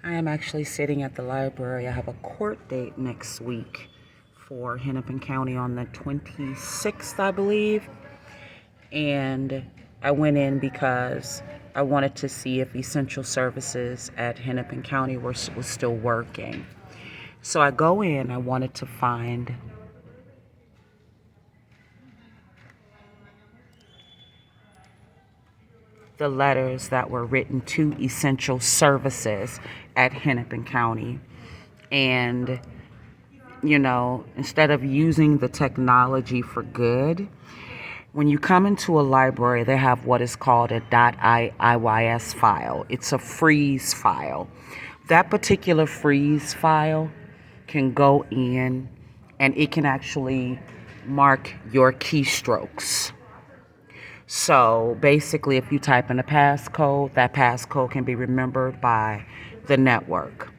I am actually sitting at the library. I have a court date next week for Hennepin County on the 26th, I believe. And I went in because I wanted to see if essential services at Hennepin County was still working. So I go in, I wanted to find the letters that were written to essential services at Hennepin County. And, instead of using the technology for good, when you come into a library, they have what is called a .iys file. It's a freeze file. That particular freeze file can go in and it can actually mark your keystrokes. So basically, if you type in a passcode, that passcode can be remembered by the network.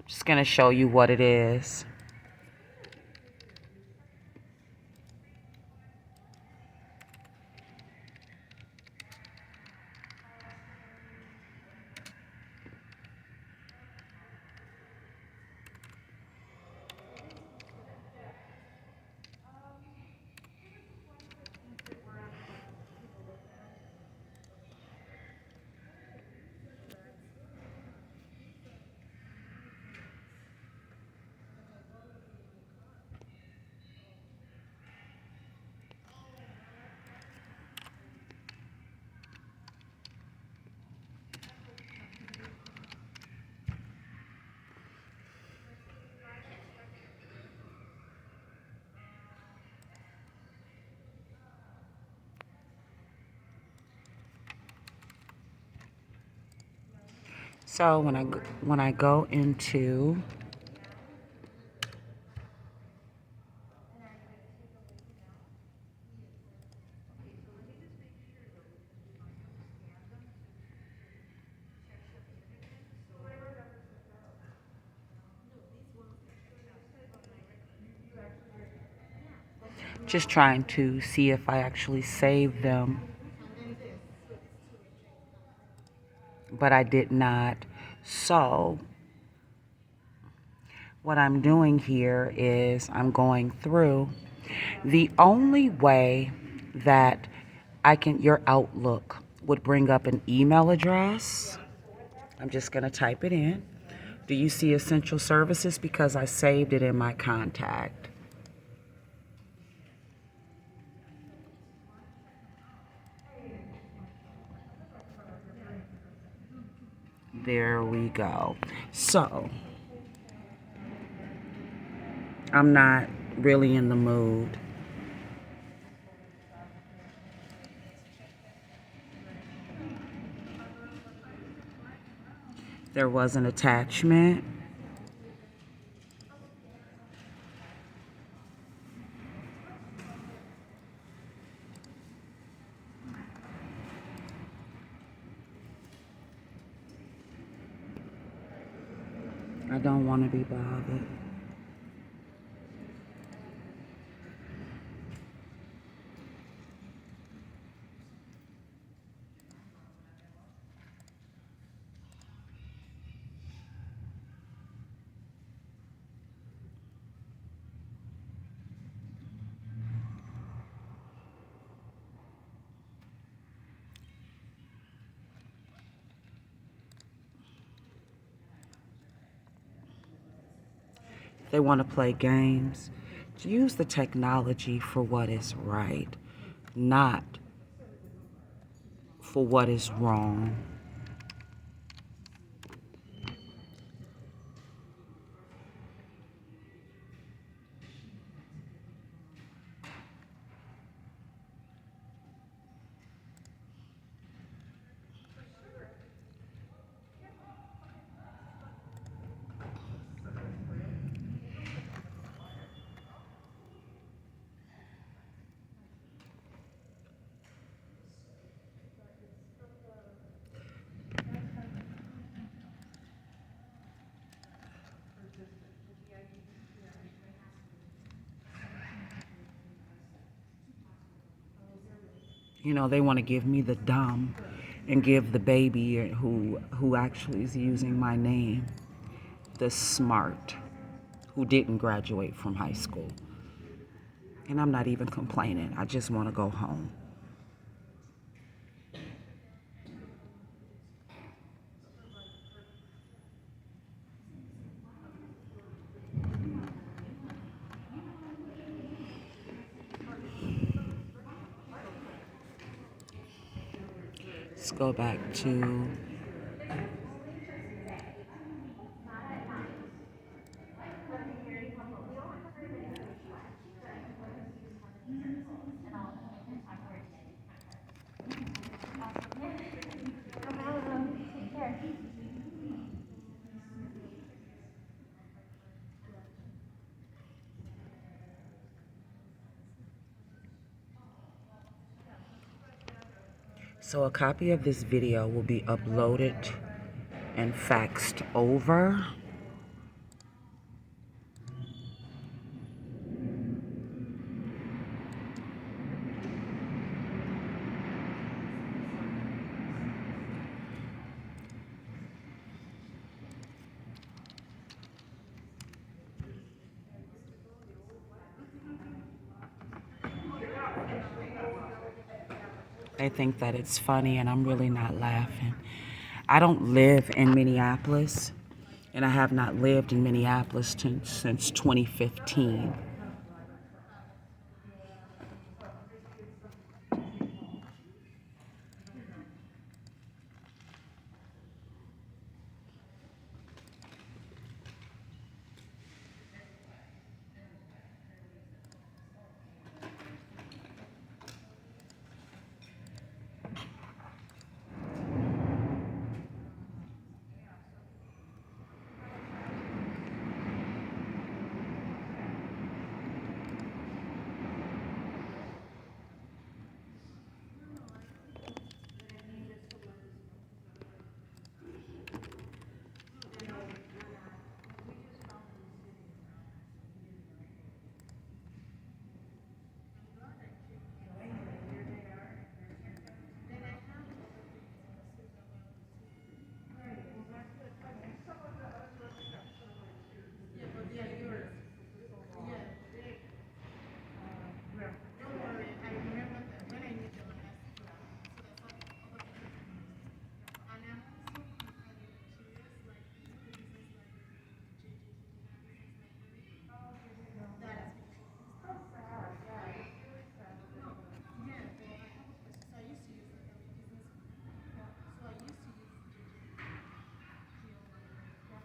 Just going to show you what it is. So when I go into just trying to see if I actually saved them, but I did not. So what I'm doing here is I'm going through. The only way that your Outlook would bring up an email address, I'm just going to type it in. Do you see essential services? Because I saved it in my contact. There we go. So I'm not really in the mood. There was an attachment. I don't want to be bothered. They want to play games. Use the technology for what is right, not for what is wrong. They want to give me the dumb. and give the baby who actually is using my name the smart, who didn't graduate from high school. And I'm not even complaining. I just want to go home. Let's go back to so a copy of this video will be uploaded and faxed over. They think that it's funny, and I'm really not laughing. I don't live in Minneapolis, and I have not lived in Minneapolis since 2015.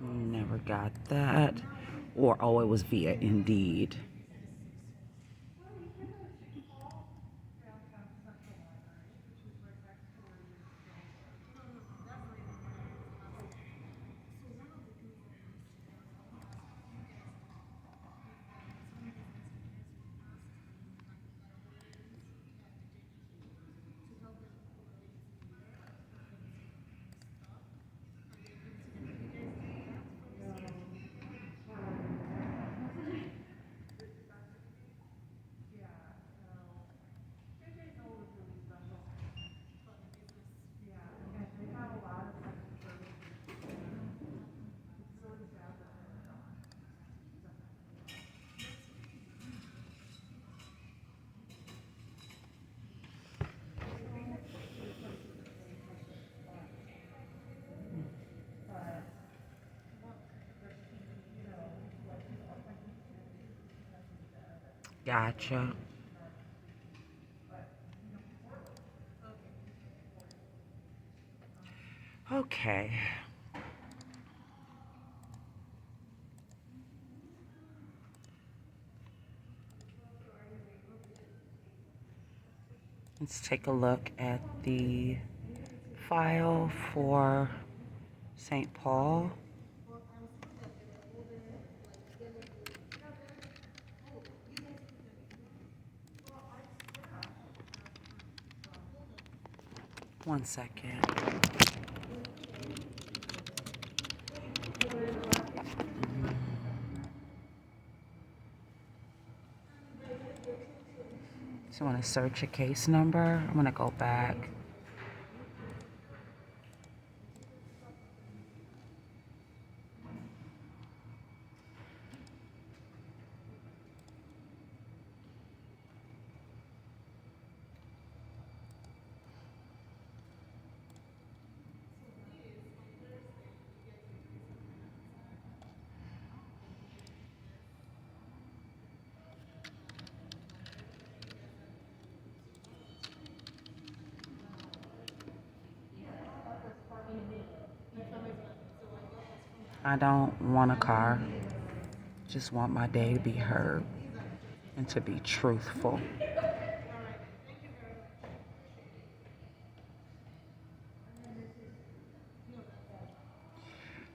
Never got that. Or, oh, it was via Indeed. Gotcha. Okay. Let's take a look at the file for St. Paul. One second. So I want to search a case number. I'm going to go back. I don't want a car. Just want my day to be heard and to be truthful.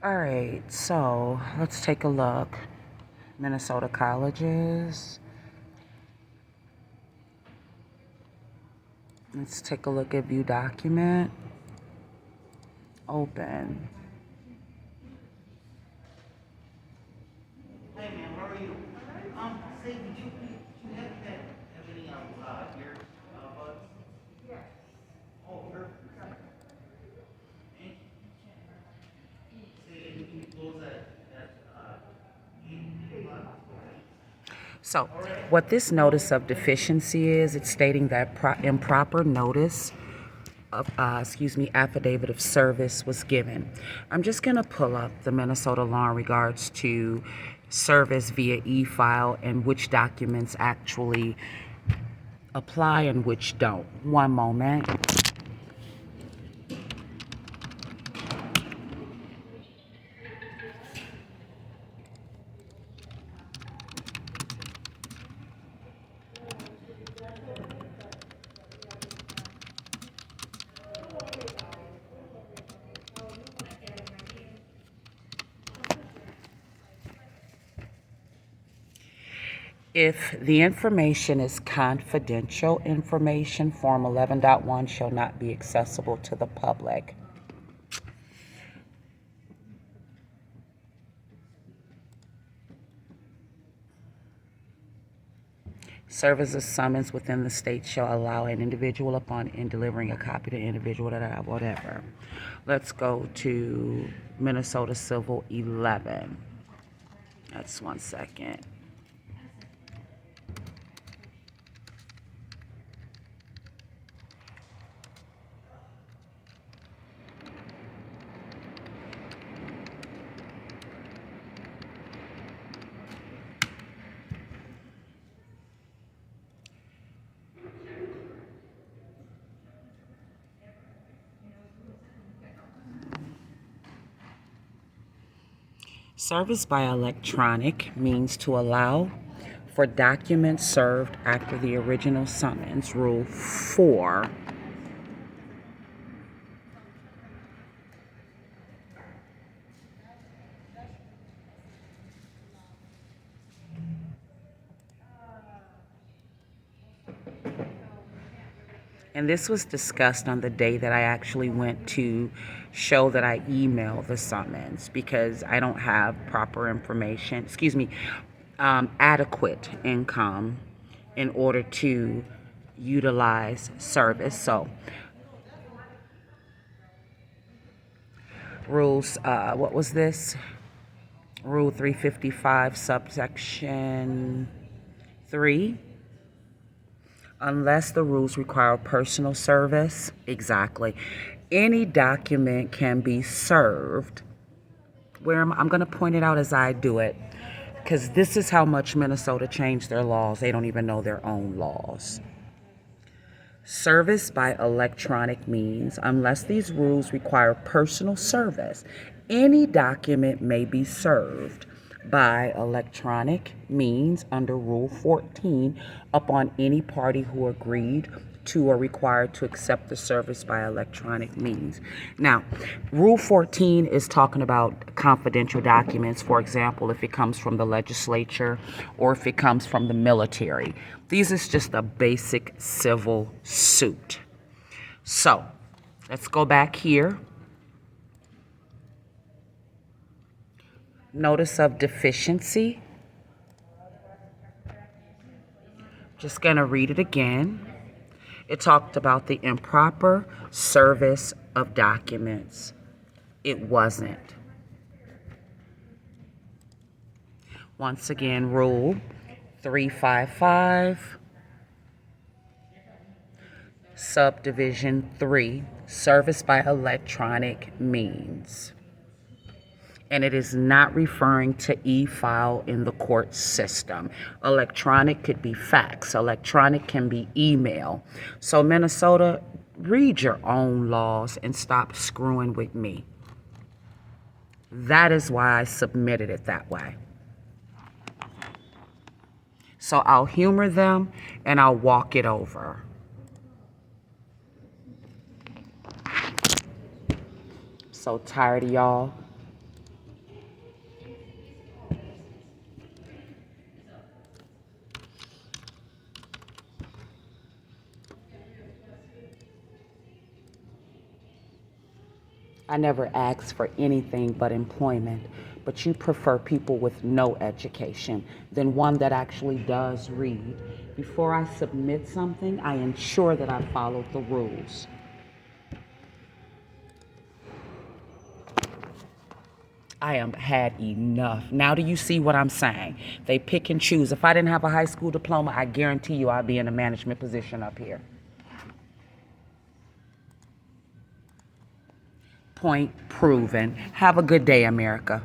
All right, so let's take a look. Minnesota colleges. Let's take a look at view document. Open. Hey man, how are you? Say, did you have any ear buds? Oh, perfect. Thank you. Say, can you close So, what this notice of deficiency is, it's stating that improper notice of, affidavit of service was given. I'm just going to pull up the Minnesota law in regards to service via e-file and which documents actually apply and which don't. One moment. If the information is confidential information, Form 11.1 shall not be accessible to the public. Service of summons within the state shall allow an individual upon in delivering a copy to an individual whatever. Let's go to Minnesota Civil 11. That's 1 second. Service by electronic means to allow for documents served after the original summons. Rule 4. And this was discussed on the day that I actually went to show that I emailed the summons because I don't have proper information, adequate income in order to utilize service. So, rules, what was this? Rule 355, subsection 3. Unless the rules require personal service, exactly. Any document can be served. I'm going to point it out as I do it, because this is how much Minnesota changed their laws. They don't even know their own laws. Service by electronic means, unless these rules require personal service, any document may be served by electronic means under Rule 14 upon any party who agreed to or required to accept the service by electronic means. Now, Rule 14 is talking about confidential documents, for example, if it comes from the legislature or if it comes from the military. These is just a basic civil suit. So, let's go back here. Notice of deficiency. Just going to read it again. It talked about the improper service of documents. It wasn't. Once again, Rule 355, Subdivision 3, service by electronic means. And it is not referring to e-file in the court system. Electronic could be fax. Electronic can be email. So Minnesota, read your own laws and stop screwing with me. That is why I submitted it that way. So I'll humor them and I'll walk it over. So tired of y'all. I never asked for anything but employment, but you prefer people with no education than one that actually does read. Before I submit something, I ensure that I followed the rules. I am had enough. Now do you see what I'm saying? They pick and choose. If I didn't have a high school diploma, I guarantee you I'd be in a management position up here. Point proven. Have a good day, America.